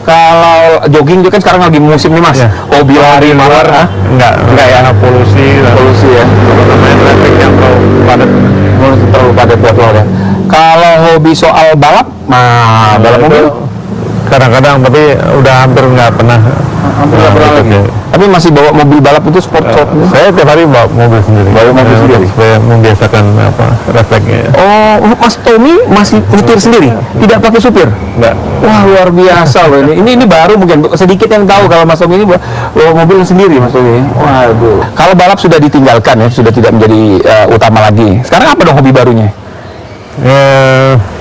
Kalau jogging juga kan sekarang lagi musim nih mas. Hobi lari malah? Enggak ya, polusi ya. Namanya traffic yang terlalu padat buat lo ya. Kalau hobi soal balap, balap mobil? Kadang-kadang, tapi udah hampir nggak pernah. Lagi. Tapi masih bawa mobil balap itu sport. Saya tiap hari bawa mobil sendiri. Supaya membiasakan refleksnya. Oh, Mas Tommy masih nyetir sendiri? Tidak pakai supir? Enggak. Wah, luar biasa loh ini. Ini baru mungkin sedikit yang tahu kalau Mas Tommy ini bawa mobil sendiri Mas Tommy. Waduh. Kalau balap sudah ditinggalkan ya, sudah tidak menjadi utama lagi. Sekarang apa dong hobi barunya?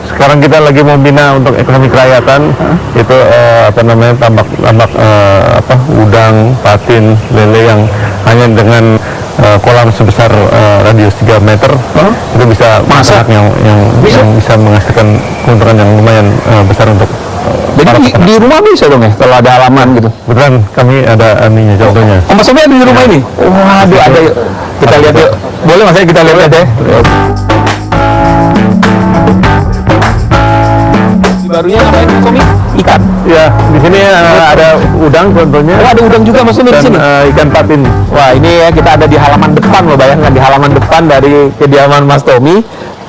Sekarang kita lagi membina untuk ekonomi kerakyatan. Itu tambak udang, patin, lele yang hanya dengan kolam sebesar radius 3 meter itu bisa masak yang bisa menghasilkan keuntungan yang lumayan besar untuk jadi di rumah bisa dong ya kalau ada halaman gitu. Beneran, kami ada ininya contohnya. Mas Tommy ada di rumah ini? Waduh, ada. Kita lihat yuk. Boleh Mas, kita lihat ya. Barunya ngapain Mas Tommy? Ikan. Ya, di sini ada udang contohnya. Oh, ada udang juga Mas Tommy di sini. Ikan patin. Wah, ini ya kita ada di halaman depan loh, bayangkan di halaman depan dari kediaman Mas Tommy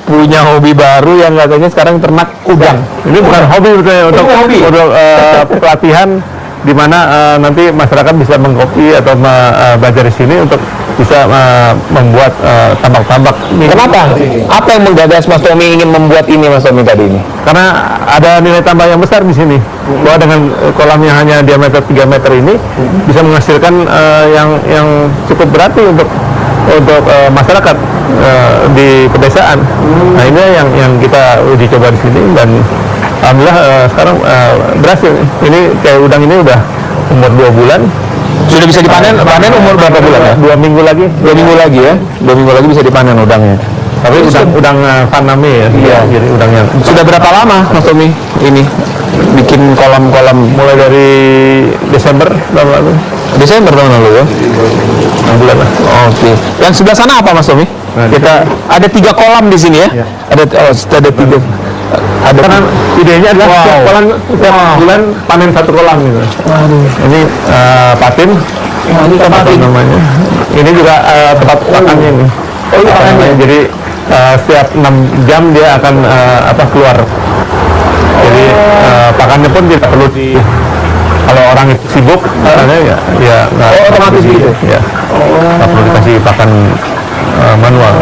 punya hobi baru yang katanya sekarang ternak udang. Ini bukan hobi sebetulnya, untuk pelatihan di mana nanti masyarakat bisa mengkopi atau belajar di sini untuk bisa membuat tambak-tambak. Kenapa? Apa yang menggagas Mas Tommy ingin membuat ini Mas Tommy tadi ini? Karena ada nilai tambah yang besar di sini. Bahwa dengan kolam yang hanya diameter 3 meter ini bisa menghasilkan yang cukup berarti untuk masyarakat di pedesaan. Nah, ini yang kita uji coba di sini dan alhamdulillah sekarang berhasil. Ini kayak udang ini udah umur 2 bulan. Sudah bisa dipanen umur berapa bulan ya? 2 minggu lagi. 2 minggu lagi ya? 2 minggu lagi bisa dipanen udangnya. Tapi udang Faname ya? Iya. Jadi udangnya. Sudah berapa lama Mas Tommy ini bikin kolam-kolam? Mulai dari Desember tahun lalu. Desember tahun lalu ya? 6 bulan lah. Oke. Yang sebelah sana apa Mas Tommy? Kita ada 3 kolam di sini ya? Ada 3. Ada karena idenya adalah setiap bulan panen 1 kolam gitu. Ini patin. Ini patin namanya. Ini juga tempat pakannya ini. Oh, ini pakannya. Jadi setiap 6 jam dia akan keluar. Jadi pakannya pun tidak perlu kalau orang itu sibuk, ya otomatis gitu. Ya. Nggak perlu dikasih pakan manual.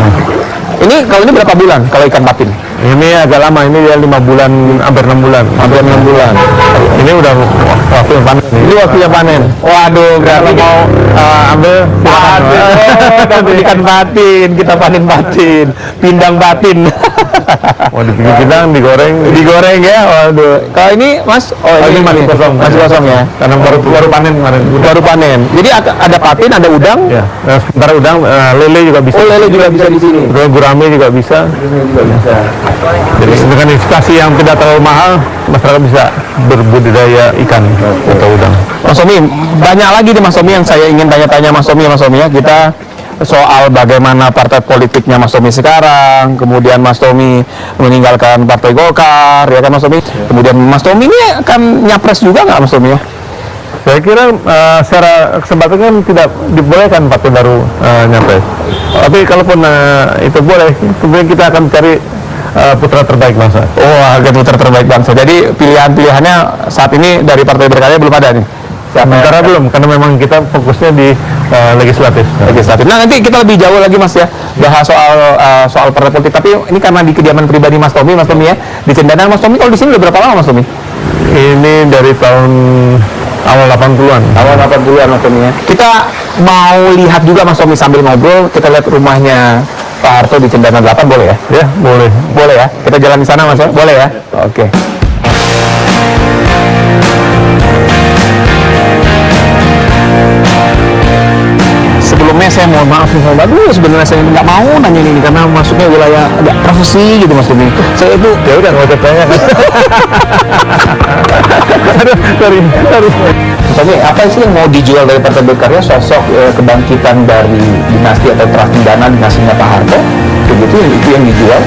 Ini kalau ini berapa bulan kalau ikan patin? Ini agak lama, ini dia 5 bulan, hampir 6 bulan. Hampir 6 bulan. Ini udah waktu yang panen. Ini waktunya panen. Waduh, berarti mau ambil patin, ikan patin, kita panen patin, pindang patin. Mau dipikir pindang, digoreng ya. Waduh. Kalau ini Mas, ini masih kosong. Masih kosong ya. Karena baru panen kemarin. Baru panen. Jadi ada patin, ada udang. Ya. Nah, sementara udang, lele juga bisa. Oh, lele juga bisa di sini. Gurame juga bisa. Jadi dengan investasi yang tidak terlalu mahal, masyarakat bisa berbudidaya ikan atau udang. Mas Tommy, banyak lagi nih Mas Tommy yang saya ingin tanya-tanya Mas Tommy ya. Kita soal bagaimana partai politiknya Mas Tommy sekarang, kemudian Mas Tommy meninggalkan Partai Golkar, ya kan Mas Tommy? Kemudian Mas Tommy ini akan nyapres juga nggak Mas Tommy ya? Saya kira secara kesempatan kan tidak dibolehkan partai baru nyapres. Tapi kalaupun itu boleh, kemudian kita akan cari putra terbaik bangsa. Oh, harga putra terbaik bangsa. Jadi pilihan-pilihannya saat ini dari Partai Berkarya belum ada nih? Sementara belum, karena memang kita fokusnya di legislatif. Nah, nanti kita lebih jauh lagi Mas ya, bahas soal partai politik. Tapi ini karena di kediaman pribadi Mas Tommy ya, di Cendana. Mas Tommy kalau di sini udah berapa lama Mas Tommy? Ini dari tahun awal 80-an. Awal 80-an Mas Tommy ya. Kita mau lihat juga Mas Tommy sambil ngobrol, kita lihat rumahnya Pak Harto di Cendana 8, boleh ya? Ya, boleh. Boleh ya? Kita jalan di sana Mas ya? Boleh ya? Oke. Sebelumnya saya mohon maaf nih Mas, sebenarnya saya nggak mau nanya ini karena masuknya wilayah agak profesi gitu Mas Tommy. Saya itu ya udah nggak usah tanya kan. Sorry. Mas Tommy, apa sih yang mau dijual dari Partai Berkarya? Sosok kebangkitan dari dinasti atau terah Cendana, dinastinya Pak Harto, begitu itu yang dijual.